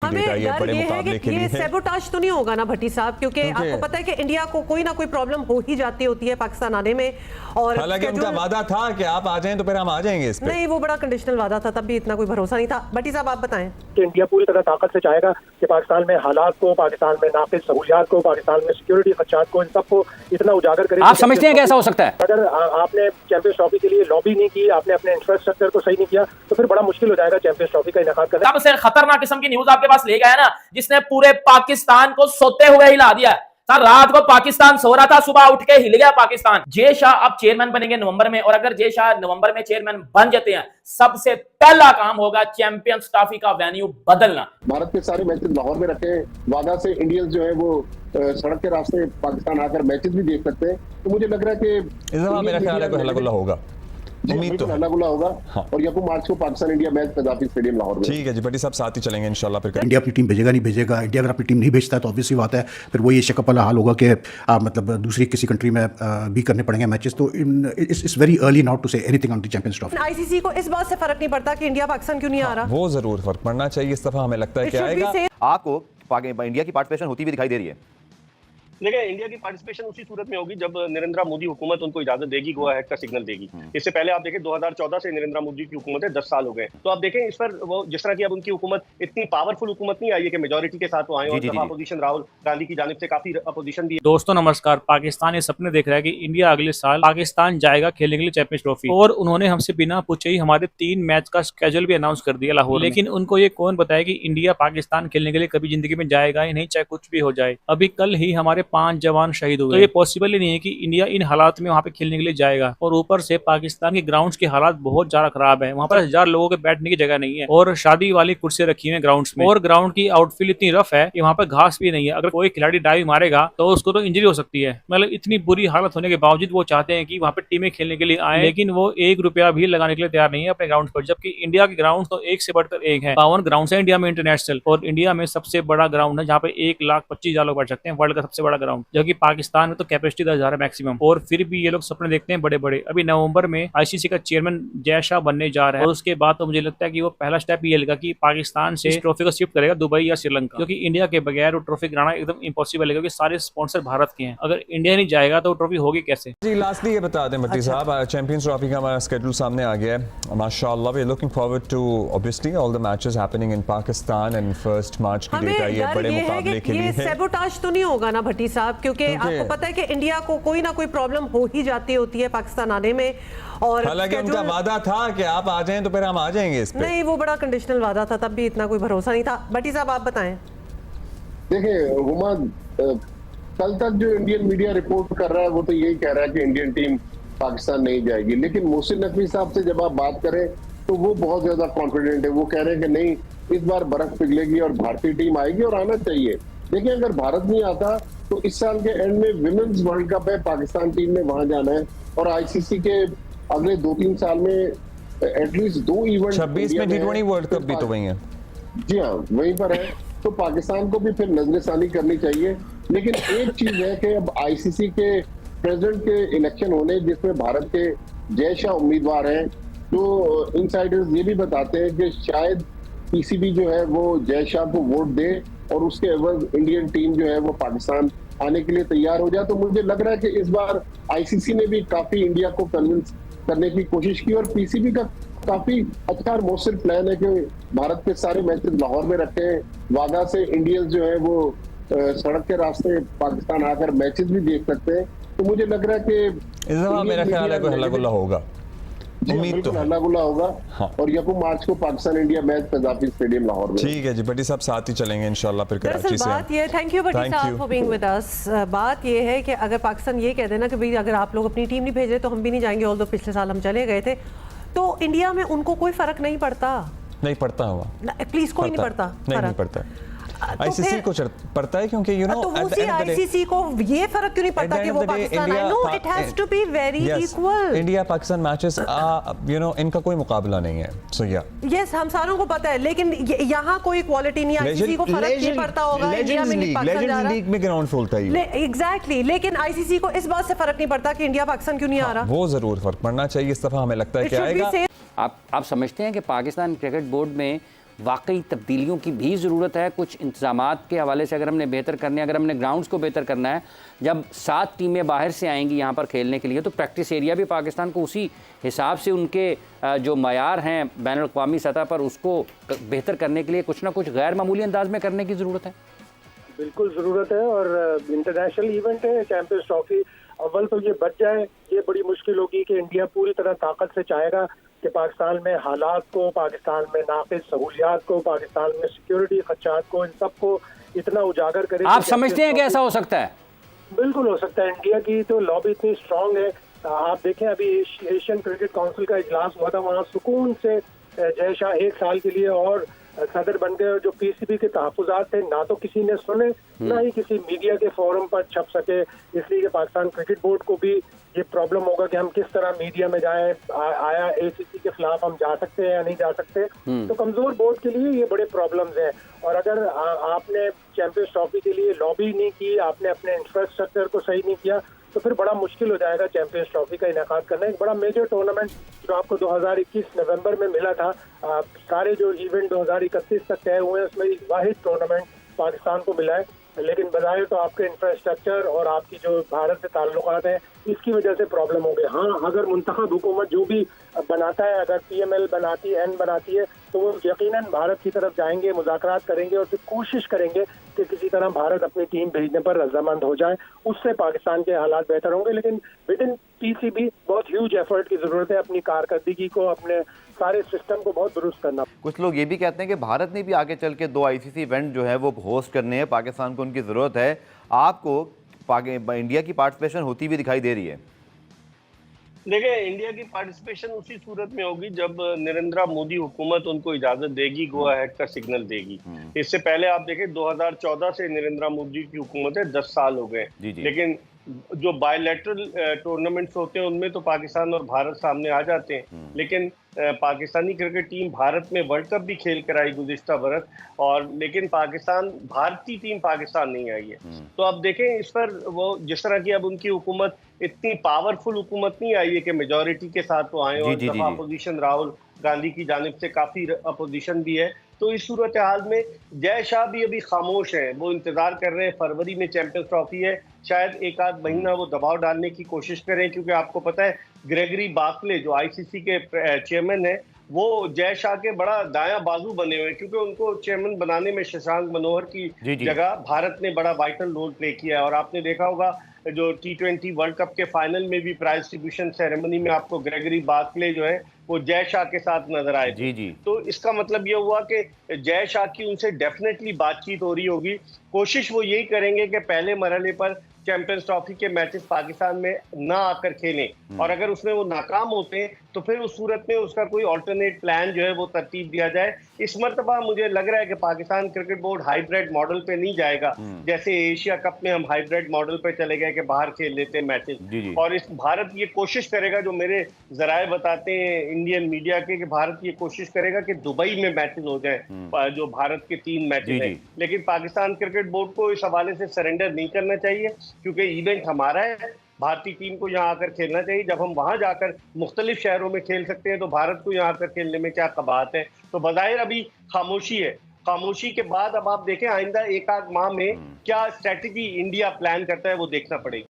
Cricket I है बड़े मुकाबले के लिए। ये सैबोटाज तो नहीं होगा ना भट्टी साहब, क्योंकि आपको पता है कि इंडिया को कोई ना कोई प्रॉब्लम हो ही जाती होती है पाकिस्तान आने में। और हालांकि उनका वादा था कि आप आ जाएं तो फिर हम आ जाएंगे इस पे। नहीं, वो बड़ा कंडीशनल वादा था, तब भी इतना कोई भरोसा नहीं था। भट्टी साहब आप बताएं। तो इंडिया पूरी तरह ताकत से चाहेगा कि पाकिस्तान में हालात को, पाकिस्तान में नाक़िस सहूलियात को, पाकिस्तान में सिक्योरिटी खदशात को, इन सबको इतना उजागर करे। आप समझते हैं कैसा हो सकता है? अगर आपने चैंपियंस ट्रॉफी के लिए लॉबी नहीं की, आपने अपने इंफ्रास्ट्रक्चर को सही नहीं किया, तो फिर बड़ा मुश्किल हो जाएगा चैंपियंस ट्रॉफी का इनेकाद करना। सबसे खतरनाक किस्म की न्यूज आपके पास ले गया है ना, जिसने पूरे पाकिस्तान को सोते हुए हिला दिया। सर रात को पाकिस्तान सो रहा था, सुबह उठ के हिल गया पाकिस्तान। जय शाह अब चेयरमैन बनेंगे नवंबर में, और अगर जय शाह नवंबर में चेयरमैन बन जाते हैं, सबसे पहला काम होगा चैंपियंस ट्रॉफी का वेन्यू बदलना। भारत के सारे मैचेस लाहौर में रखे, वादा से इंडियंस जो है वो सड़क के रास्ते पाकिस्तान आकर मैचेस भी देख सकते हैं। तो मुझे लग रहा है कि इस दफा मेरा ख्याल है कोई हल्ला गुल्ला होगा, उम्मीद तो हल्ला गुल्ला होगा। और यकूम मार्च को Pakistan India match कदाफी stadium Lahore में। ठीक है जी भट्टी साहब, साथ ही चलेंगे इंशाल्लाह। फिर इंडिया अपनी टीम भेजेगा नहीं भेजेगा, इंडिया अगर अपनी टीम नहीं भेजता है तो ऑब्वियसली बात है फिर वो ये शक वाला हाल होगा कि मतलब दूसरी किसी कंट्री में भी करने पड़ेंगे मैचेस। तो it's very early now to say anything on the Champions Trophy. ICC को इस बात से फर्क नहीं पड़ता कि इंडिया पाकिस्तान क्यों नहीं आ रहा। वो जरूर फर्क पड़ना चाहिए इस दफा, हमें लगता है कि आएगा। आपको इंडिया की पार्टिसिपेशन होती हुई दिखाई दे रही है? देखिए, इंडिया की पार्टिसिपेशन उसी सूरत में होगी जब नरेंद्र मोदी हुकूमत उनको इजाजत देगी, गो अहेड का सिग्नल देगी। इससे पहले आप देखें 2014 से नरेंद्र मोदी की हुकूमत है, 10 साल हो गए। तो आप देखें इस पर वो जिस तरह की अब उनकी हुकूमत इतनी पावरफुल हुकूमत नहीं आई है कि मेजोरिटी के साथ वो आए, और अपोजिशन राहुल गांधी की जानिब से काफी अपोजिशन भी। दोस्तों नमस्कार। पाकिस्तान ये सपने देख रहा है कि इंडिया अगले साल पाकिस्तान जाएगा खेलने के लिए चैंपियंस ट्रॉफी, और उन्होंने हमसे बिना पूछे ही हमारे 3 मैच का स्केड्यूल भी अनाउंस कर दिया लाहौर। लेकिन उनको ये कौन बताया कि इंडिया पाकिस्तान खेलने के लिए कभी जिंदगी में जाएगा ही नहीं, चाहे कुछ भी हो जाए। अभी कल ही हमारे 5 जवान शहीद हुए। तो ये पॉसिबल ही नहीं है कि इंडिया इन हालात में वहाँ पे खेलने के लिए जाएगा। और ऊपर से पाकिस्तान के ग्राउंड्स के हालात बहुत ज्यादा खराब है, वहाँ पर 1000 लोगों के बैठने की जगह नहीं है, और शादी वाली कुर्सियां रखी हुई ग्राउंड्स में, और ग्राउंड की आउटफील्ड इतनी रफ है कि वहाँ पर घास भी नहीं है। अगर कोई खिलाड़ी डाइव मारेगा तो उसको तो इंजरी हो सकती है। मतलब इतनी बुरी हालत होने के बावजूद वो चाहते हैं कि वहाँ पे टीमें खेलने के लिए आए, लेकिन वो 1 रुपया भी लगाने के लिए तैयार नहीं है अपने ग्राउंड पर। जबकि इंडिया के ग्राउंड तो एक से बढ़कर एक है। 52 ग्राउंड है इंडिया में इंटरनेशनल, और इंडिया में सबसे बड़ा ग्राउंड है जहाँ पे 1,25,000 लोग बैठ सकते हैं, वर्ल्ड का सबसे बड़ा ग्राउंड। जबकि पाकिस्तान में तो कैपेसिटी 10,000 है मैक्सिमम, और फिर भी ये लोग सपने देखते हैं बड़े बड़े। अभी नवंबर में आईसीसी का चेयरमैन जय शाह बनने जा रहा है, और उसके बाद तो मुझे लगता है कि वो पहला स्टेप ये लेगा कि पाकिस्तान से इस ट्रॉफी को शिफ्ट करेगा दुबई या श्रीलंका, क्योंकि इंडिया के बगैर वो ट्रॉफी गिराना एकदम इम्पॉसिबल है, क्योंकि सारे स्पॉन्सर भारत के हैं। अगर इंडिया नहीं जाएगा तो वो ट्रॉफी होगी कैसे? जी लास्टली ये बता दें भट्टी साहब, चैंपियंस ट्रॉफी का हमारा स्केड्यूल सामने आ गया है माशाल्लाह। We are looking forward to obviously all the matches happening in Pakistan, and 1 March की डेट आई है बड़े मुकाबले के लिए। ये सैबोटाज तो नहीं होगा ना भट्टी साहब, क्योंकि आपको पता है कि इंडिया को कोई ना कोई प्रॉब्लम हो ही जाती होती है पाकिस्तान आने में। और हालांकि उनका वादा था कि आप आ जाएं तो फिर हम आ जाएंगे इस पे। नहीं, वो बड़ा कंडीशनल वादा था, तब भी इतना कोई भरोसा नहीं था। भट्टी साहब आप बताएं। देखिए हुमा, कल तक जो इंडियन मीडिया रिपोर्ट कर रहा है वो तो यही कह रहा है कि इंडियन टीम पाकिस्तान नहीं जाएगी, लेकिन मोहसिन नकवी साहब से जब आप बात करें तो वो बहुत ज्यादा कॉन्फिडेंट है। वो कह रहे हैं कि नहीं, इस बार बर्फ पिघलेगी और भारतीय टीम आएगी और आना चाहिए। देखिए अगर भारत नहीं आता तो इस साल के एंड में विमेन्स वर्ल्ड कप है, पाकिस्तान टीम ने वहां जाना है, और आईसीसी के अगले 2-3 साल में एटलीस्ट 2 इवेंट 26 में T20 वर्ल्ड कप भी तो वही है। जी हाँ, वहीं पर है। तो पाकिस्तान को भी फिर नजरसानी करनी चाहिए। लेकिन एक चीज है कि अब आईसीसी के प्रेसिडेंट के इलेक्शन होने, जिसमें भारत के जय शाह उम्मीदवार हैं, तो इनसाइडर्स ये भी बताते हैं कि शायद पीसीबी जो है वो जय शाह को वोट दे, और उसके एवज इंडियन टीम जो है वो पाकिस्तान आने के लिए तैयार हो जाए। तो मुझे लग रहा है कि इस बार आईसीसी ने भी काफी इंडिया को कन्विंस करने की कोशिश की, और पीसीबी का काफी अच्छा और मौसर प्लान है कि भारत के सारे मैचेस लाहौर में रखे हैं। वादा से इंडियंस जो है वो सड़क के रास्ते पाकिस्तान आकर मैचेस भी देख सकते हैं। तो मुझे लग रहा है कि इस दफा मेरा ख्याल है कोई हल्ला गुल्ला होगा, उम्मीद तो हल्ला गुल्ला होगा। और यकूम मार्च को Pakistan India match कदाफी stadium Lahore में। ठीक है जी भट्टी साहब, साथ ही चलेंगे इंशाल्लाह फिर कराची से। बात ये, थैंक यू भट्टी साहब फॉर बीइंग विद अस। बात ये है कि अगर पाकिस्तान ये कह देना कि भाई अगर आप लोग अपनी टीम नहीं भेज रहे तो हम भी नहीं जाएंगे, ऑल्दो पिछले साल हम चले गए थे, तो इंडिया में उनको कोई फर्क नहीं पड़ता। नहीं पड़ता हुआ, प्लीज कोई नहीं पड़ता, नहीं पड़ता। आईसीसी को पड़ता है, क्योंकि यू नो आईसीसी को ये फर्क क्यों नहीं पड़ता कि वो पाकिस्तान आए? No, it has to be very equal. India Pakistan matches you know इनका कोई मुकाबला नहीं है। सो या यस, हम सारों को पता है, लेकिन यहाँ कोई क्वालिटी नहीं है। आईसीसी को फर्क नहीं पड़ता होगा इंडिया में नहीं पाकिस्तान जा रहा, लीग में ग्राउंड फुल था ये एग्जैक्टली। लेकिन आईसीसी को इस बात से फर्क नहीं पड़ता कि इंडिया पाकिस्तान क्यों नहीं आ रहा। वो जरूर फर्क पड़ना चाहिए इस दफा, हमें लगता है कि आएगा। आप समझते हैं कि पाकिस्तान क्रिकेट बोर्ड में वाकई तब्दीलियों की भी ज़रूरत है? कुछ इंतजामात के हवाले से अगर हमने बेहतर करने, अगर हमने ग्राउंड्स को बेहतर करना है, जब 7 टीमें बाहर से आएंगी यहाँ पर खेलने के लिए, तो प्रैक्टिस एरिया भी पाकिस्तान को उसी हिसाब से उनके जो मयार हैं बैनुल अक़वामी सतह पर उसको बेहतर करने के लिए कुछ ना कुछ गैर मामूली अंदाज में करने की ज़रूरत है। बिल्कुल ज़रूरत है, और इंटरनेशनल इवेंट है चैंपियंस ट्रॉफी। अव्वल तो ये बच जाए, ये बड़ी मुश्किल होगी कि इंडिया पूरी तरह ताकत से चाहेगा कि पाकिस्तान में हालात को, पाकिस्तान में नाक़िस सहूलियात को, पाकिस्तान में सिक्योरिटी खदशात को, इन सब को इतना उजागर करे। आप समझते हैं कि ऐसा हो सकता है? बिल्कुल हो सकता है। इंडिया की तो लॉबी इतनी स्ट्रांग है। आप देखें, अभी एशियन क्रिकेट काउंसिल का इजलास हुआ था, वहाँ सुकून से जय शाह 1 साल के लिए और सदर बन गए। जो पीसीबी के तहफ़्फ़ुज़ात थे ना तो किसी ने सुने, ना ही किसी मीडिया के फोरम पर छप सके, इसलिए कि पाकिस्तान क्रिकेट बोर्ड को भी ये प्रॉब्लम होगा कि हम किस तरह मीडिया में जाएं। आया एसीसी के खिलाफ हम जा सकते हैं या नहीं जा सकते। तो कमजोर बोर्ड के लिए ये बड़े प्रॉब्लम्स हैं। और अगर आपने चैंपियंस ट्रॉफी के लिए लॉबी नहीं की, आपने अपने इंफ्रास्ट्रक्चर को सही नहीं किया, तो फिर बड़ा मुश्किल हो जाएगा चैंपियंस ट्रॉफी का इनेकाद करना। एक बड़ा मेजर टूर्नामेंट जो आपको 2021 नवंबर में मिला था, सारे जो इवेंट 2031 तक तय हुए हैं उसमें एक वाहिद टूर्नामेंट पाकिस्तान को मिला है, लेकिन बजाय तो आपके इंफ्रास्ट्रक्चर और आपकी जो भारत से ताल्लुकात हैं इसकी वजह से प्रॉब्लम हो गई। हाँ, अगर मुंतखब हुकूमत जो भी बनाता है, अगर PML बनाती है, N बनाती है, तो वो यकीनन भारत की तरफ जाएंगे, मुज़ाकरात करेंगे और फिर कोशिश करेंगे कि किसी तरह भारत अपनी टीम भेजने पर रजामंद हो जाए। उससे पाकिस्तान के हालात बेहतर होंगे। लेकिन विद इन PCB बहुत ह्यूज एफर्ट की ज़रूरत है अपनी कारकर्दगी को, अपने सारे सिस्टम को बहुत दुरुस्त करना। कुछ लोग ये भी कहते हैं कि भारत ने भी आगे चल के 2 ICC इवेंट जो है वो होस्ट करने हैं, पाकिस्तान को उनकी ज़रूरत है। आपको इंडिया की पार्टिसिपेशन होती हुई दिखाई दे रही है? देखिए, इंडिया की पार्टिसिपेशन उसी सूरत में होगी जब नरेंद्र मोदी हुकूमत उनको इजाजत देगी, गो अहेड का सिग्नल देगी। इससे पहले आप देखें 2014 से नरेंद्र मोदी की हुकूमत है, 10 साल हो गए। लेकिन जो बायलैटरल टूर्नामेंट्स होते हैं उनमें तो पाकिस्तान और भारत सामने आ जाते हैं, लेकिन पाकिस्तानी क्रिकेट टीम भारत में वर्ल्ड कप भी खेल कर आई गुज़िश्ता बरस, और लेकिन भारतीय टीम पाकिस्तान नहीं आई है। तो अब देखें इस पर वो जिस तरह की अब उनकी हुकूमत इतनी पावरफुल हुकूमत नहीं आई है कि मेजॉरिटी के साथ वो आए, और अपोजिशन राहुल गांधी की जानिब से काफ़ी अपोजिशन भी है। तो इस सूरत हाल में जय शाह भी अभी खामोश हैं, वो इंतज़ार कर रहे हैं। फरवरी में चैंपियंस ट्रॉफी है, शायद 1 आध महीना वो दबाव डालने की कोशिश करें, क्योंकि आपको पता है ग्रेगरी बार्कले जो ICC के चेयरमैन है, वो जय शाह के बड़ा दायां बाजू बने हुए हैं, क्योंकि उनको चेयरमैन बनाने में शशांक मनोहर की जगह भारत ने बड़ा वाइटल रोल प्ले किया है। और आपने देखा होगा जो T20 वर्ल्ड कप के फाइनल में भी प्राइज डिस्ट्रीब्यूशन सेरेमनी में आपको ग्रेगरी बार्कले जो है वो जय शाह के साथ नजर आए। तो इसका मतलब ये हुआ कि जय शाह की उनसे डेफिनेटली बातचीत हो रही होगी। कोशिश वो यही करेंगे कि पहले मरहले पर चैंपियंस ट्रॉफी के मैचेस पाकिस्तान में ना आकर खेलें, और अगर उसमें वो नाकाम होते हैं तो फिर उस सूरत में उसका कोई ऑल्टरनेट प्लान जो है वो तरतीब दिया जाए। इस मरतबा मुझे लग रहा है कि Pakistan cricket board hybrid model पे नहीं जाएगा, जैसे एशिया कप में हम हाइब्रिड मॉडल पे चले गए कि बाहर खेल लेते हैं मैचेस। और इस भारत ये कोशिश करेगा, जो मेरे जराए बताते हैं इंडियन मीडिया के, कि भारत ये कोशिश करेगा कि दुबई में मैचेस हो जाए, जो भारत के 3 मैचेस हैं। लेकिन पाकिस्तान क्रिकेट बोर्ड को इस हवाले से सरेंडर नहीं करना चाहिए, क्योंकि इवेंट हमारा है। भारतीय टीम को यहाँ आकर खेलना चाहिए। जब हम वहां जाकर मुख्तलिफ शहरों में खेल सकते हैं तो भारत को यहाँ आकर खेलने में क्या कबात है। तो बज़ाहिर अभी खामोशी है। खामोशी के बाद अब आप देखें आइंदा 1 आध माह में क्या स्ट्रेटजी इंडिया प्लान करता है, वो देखना पड़ेगा।